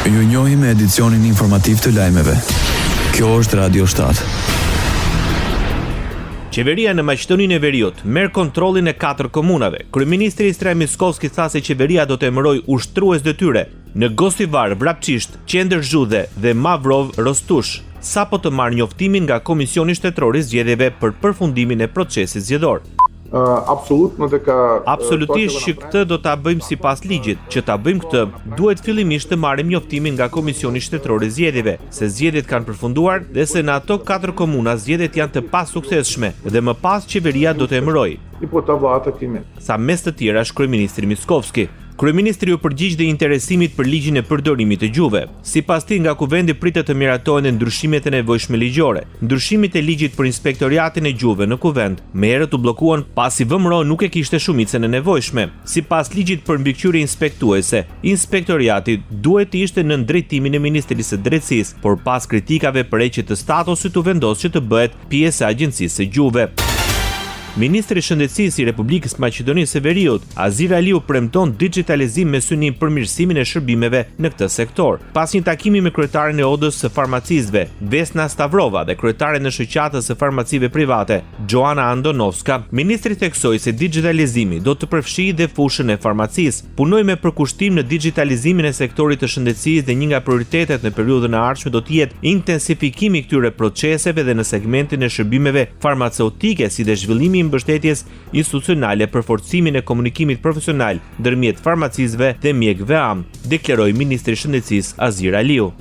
Ju njohim me edicionin informativ të lajmeve. Kjo është Radio 7. Qeveria në Maqedoninë e Veriut merr kontrollin e 4 komunave. Kryeministri Istraj Miskovski tha se qeveria do të emërojë ushtrues detyre në Gostivar, Vrapçisht, Qendër Zhudhe dhe Mavrov, Rostush, sapo të marrë njoftimin nga Komisioni Shtetëror i Zgjedhjeve për përfundimin e procesit zgjedhor. Absolutisht që këtë do ta bëjmë sipas ligjit. Që ta bëjmë këtë, duhet fillimisht të marrim njoftimin nga Komisioni Shtetëror i Zgjedhjeve, se zgjedhjet kanë përfunduar dhe se në ato 4 komuna zgjedhjet janë të pasuksesshme dhe më pas qeveria do të emërojë. Sa mes të tjerash kryeministri Miskovski. Kryeministri u përgjigj dhe interesimit për ligjin e përdorimit të gjuhëve. Sipas tij, nga kuvendi pritet të miratohen ndryshimet e nevojshme ligjore. Ndryshimet e ligjit për inspektoriatin e gjuhëve në kuvend më herët u bllokuan pasi VMRO nuk e kishte shumicën e nevojshme. Sipas ligjit për mbikëqyrje inspektuese, inspektoriati duhet të ishte në drejtimin e Ministrisë së Drejtësisë, por pas kritikave përheqje të statusit u vendos që të bëhet pjesë e Agjencisë së Gjuhëve. Ministri i Shëndetësisë i Republikës Maqedonisë së Veriut, Azir Aliu, premton digitalizim me synim përmirësimin e shërbimeve në këtë sektor. Pas një takimi me kryetaren e Odës së farmacistëve, Vesna Stavrova, dhe kryetaren e shoqatës së farmacive private, Joana Andonovska, ministri theksoi se digitalizimi do të përfshijë dhe fushën e farmacisë. Punoj me përkushtim në digitalizimin e sektorit të shëndetësisë dhe një nga prioritetet në periudhën e ardhshme do të jetë intensifikimi i këtyre proceseve dhe në segmentin e shërbimeve farmaceutike, si dhe zhvillimi i mbështetjes institucionale për forcimin e komunikimit profesional ndërmjet farmacistëve dhe mjekëve am, deklaroi ministri i Shëndetësisë Azir Aliu.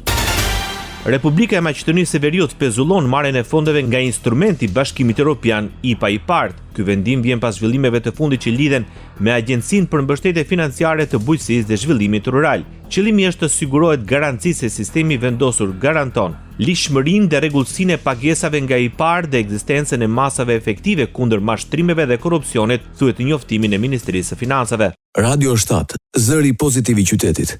Republika e Maqedonisë së Veriut pezullon marrjen e fondeve nga instrumenti i Bashkimit Evropian IPA-IPARD. Ky vendim vjen pas zhvillimeve të fundit që lidhen me Agjencinë për Mbështetje Financiare të Bujqësisë dhe Zhvillimit Rural. Qëllimi është të sigurohet garanci se sistemi vendosur garanton lishmërinë dhe rregullsinë e pagesave nga IPARD dhe ekzistencën e masave efektive kundër mashtrimeve dhe korrupsionit, thuhet në njoftimin e Ministrisë së Financave. Radio 7, zëri pozitiv i qytetit.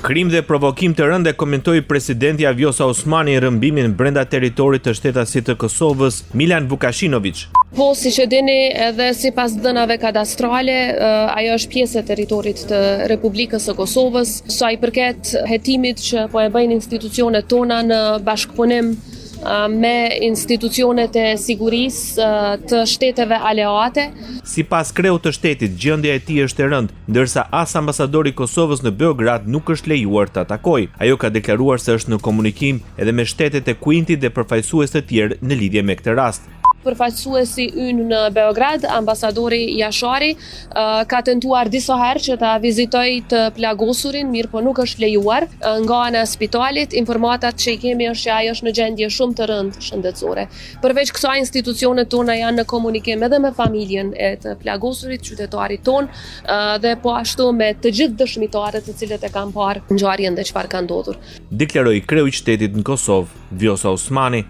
Krim dhe provokim të rënd e komentoi presidenti Vjosa Osmani rrëmbimin brenda territorit të shtetasit të Kosovës, Milan Vukashinović. Po, si që dini, edhe sipas dhënave kadastrale, ajo është pjesë e territorit të Republikës së Kosovës. Sa i përket hetimit që po e bëjnë institucionet tona në bashkëpunim me institucionet e sigurisë të shteteve aleate. Sipas kreut të shtetit, gjendja e tij është e rëndë, ndërsa as ambasadori i Kosovës në Beograd nuk është lejuar të atakojë. Ajo ka deklaruar se është në komunikim edhe me shtetet e Kuintit dhe përfaqësues të tjerë në lidhje me këtë rast. Përfaqësuesi ynë në Beograd, ambasadori Jashari, ka tentuar disa herë që ta vizitoj të plagosurin, mirë po nuk është lejuar. Nga ana e spitalit, informatat që i kemi është që ajo është në gjendje shumë të rëndë shëndetësore. Përveç kësaj, institucionet tona janë në komunikim edhe me familjen e të plagosurit, qytetarit ton, dhe po ashtu me të gjithë dëshmitarët të cilët e kanë parë ngjarjen dhe çfarë ka ndodhur. Deklaroi kreu i shtetit në Kosovë, Vjosa Osmani.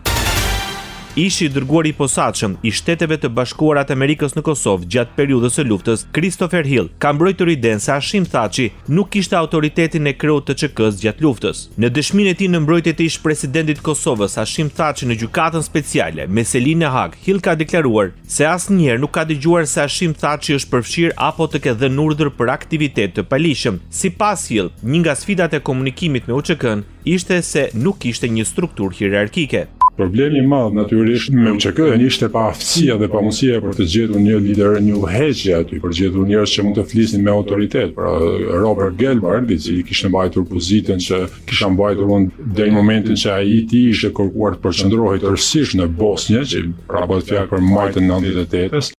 Ishi dërguari i posaçëm i Shteteve të Bashkuara të Amerikës në Kosovë gjatë periudhës së luftës, Christopher Hill, ka mbrojtur idenë se Hashim Thaçi nuk kishte autoritetin e kreut të ÇK-s gjatë luftës. Në dëshminë e tij në mbrojtje të ish presidentit të Kosovës, Hashim Thaçi, në gjykatën speciale me Selin në Hag, Hill ka deklaruar se asnjëherë nuk ka dëgjuar se Hashim Thaçi është përfshirë apo të ketë dhënë urdhër për aktivitet të palishëm. Sipas Hill, një nga sfidat e komunikimit me UÇK-n ishte se nuk kishte një strukturë hierarkike. Problemi i madh natyrisht me UÇK-n ishte pa aftësia dhe pa mundësia për të gjetur një lider, një udhëheqje aty, për të gjetur njerëz që mund të flisnin me autoritet. Pra Robert Gelbard, i cili kishte mbajtur pozitën që kisha mbajtur unë deri në momentin që ai ishte kërkuar të përqendrohej tërësisht në Bosnjë, që pra bëhet fjalë për majtën 98-s.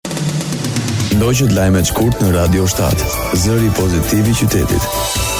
Ndoqët lajmet shkurt në Radio 7, zëri pozitiv i qytetit.